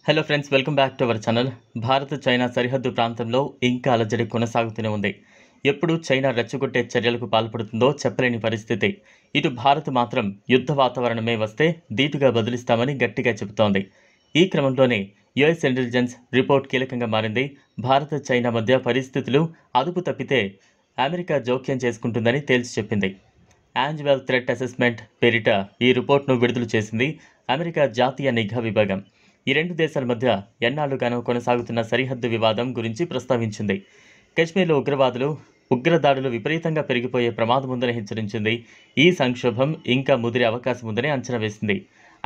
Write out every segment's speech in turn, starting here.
Hello friends, welcome back to our channel. Bharat China సరిహద్దు ప్రాంతంలో ఇంకా అలజడి కొనసాగుతూనే ఉంది. ఎప్పుడు చైనా రెచ్చగొట్టే చర్యలకు పాల్పడుతుందో చెప్పలేని పరిస్థితి. ఇటు భారత్ మాత్రం యుద్ధ వాతావరణమే వస్తే ధీటుగా బదులిస్తామని గట్టిగా చెబుతోంది. ఈ క్రమంలోనే యుఎస్ ఇంటెలిజెన్స్ రిపోర్ట్ కీలకంగా మారింది. భారత్ చైనా మధ్య పరిస్థితులు అదుపు తప్పితే అమెరికా జోక్యం చేసుకుంటుందని తేల్చి చెప్పింది. యాన్యువల్ థ్రెట్ అసెస్మెంట్ పేరిట ఈ రిపోర్ట్ను విడుదల చేసింది అమెరికా జాతీయ నిఘా విభాగం. ఈ రెండు దేశాల మధ్య ఎన్నాళ్లుగానో కొనసాగుతున్న సరిహద్దు వివాదం గురించి ప్రస్తావించింది. కశ్మీర్లో ఉగ్రదాడులు విపరీతంగా పెరిగిపోయే ప్రమాదం ఉందని హెచ్చరించింది. ఈ సంక్షోభం ఇంకా ముదిరే అవకాశం ఉందని అంచనా వేసింది.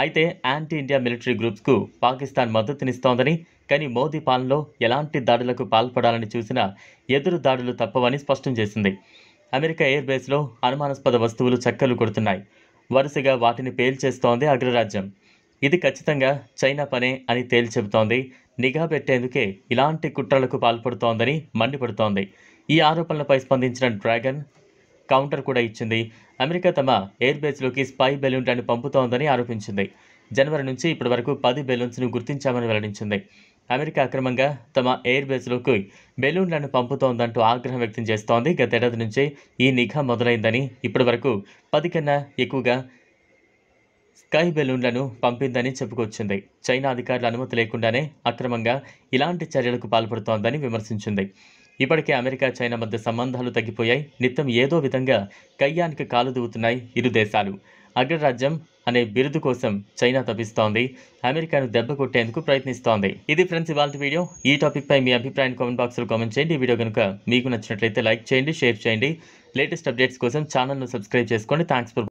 అయితే యాంటీ ఇండియా మిలిటరీ గ్రూప్స్కు పాకిస్తాన్ మద్దతునిస్తోందని, కానీ మోదీ పాలనలో ఎలాంటి దాడులకు పాల్పడాలని చూసినా ఎదురు దాడులు తప్పవని స్పష్టం చేసింది. అమెరికా ఎయిర్ బేస్లో అనుమానాస్పద వస్తువులు చక్కర్లు కొడుతున్నాయి. వరుసగా వాటిని పేల్చేస్తోంది అగ్రరాజ్యం. ఇది ఖచ్చితంగా చైనా పనే అని తేల్చి చెబుతోంది. నిఘా పెట్టేందుకే ఇలాంటి కుట్రలకు పాల్పడుతోందని మండిపడుతోంది. ఈ ఆరోపణలపై స్పందించిన డ్రాగన్ కౌంటర్ కూడా ఇచ్చింది. అమెరికా తమ ఎయిర్ బేస్లోకి స్పై బెలూన్లను పంపుతోందని ఆరోపించింది. జనవరి నుంచి ఇప్పటి వరకు 10 బెలూన్స్ను గుర్తించామని వెల్లడించింది. అమెరికా అక్రమంగా తమ ఎయిర్ బేస్లోకి బెలూన్లను పంపుతోందంటూ ఆగ్రహం వ్యక్తం చేస్తోంది. గతేడాది నుంచే ఈ నిఘా మొదలైందని, ఇప్పటి వరకు 10 కన్నా ఎక్కువగా స్కై బెలూన్లను పంపిందని చెప్పుకొచ్చింది. చైనా అధికారుల అనుమతి లేకుండానే అక్రమంగా ఇలాంటి చర్యలకు పాల్పడుతోందని విమర్శించింది. ఇప్పటికే అమెరికా చైనా మధ్య సంబంధాలు తగ్గిపోయాయి. నిత్యం ఏదో విధంగా కయ్యానికి కాలు దువ్వుతున్నాయి ఇరు దేశాలు. అగ్రరాజ్యం అనే బిరుదు కోసం చైనా తప్పిస్తోంది. అమెరికాను దెబ్బ కొట్టేందుకు ప్రయత్నిస్తోంది. ఇది ఫ్రెండ్స్ ఇవాల్టి వీడియో. ఈ టాపిక్ పై మీ అభిప్రాయాన్ని కామెంట్ బాక్స్లో కామెంట్ చేయండి. ఈ వీడియో కనుక మీకు నచ్చినట్లయితే లైక్ చేయండి, షేర్ చేయండి. లేటెస్ట్ అప్డేట్స్ కోసం ఛానల్ను సబ్స్క్రైబ్ చేసుకోండి. Thanks for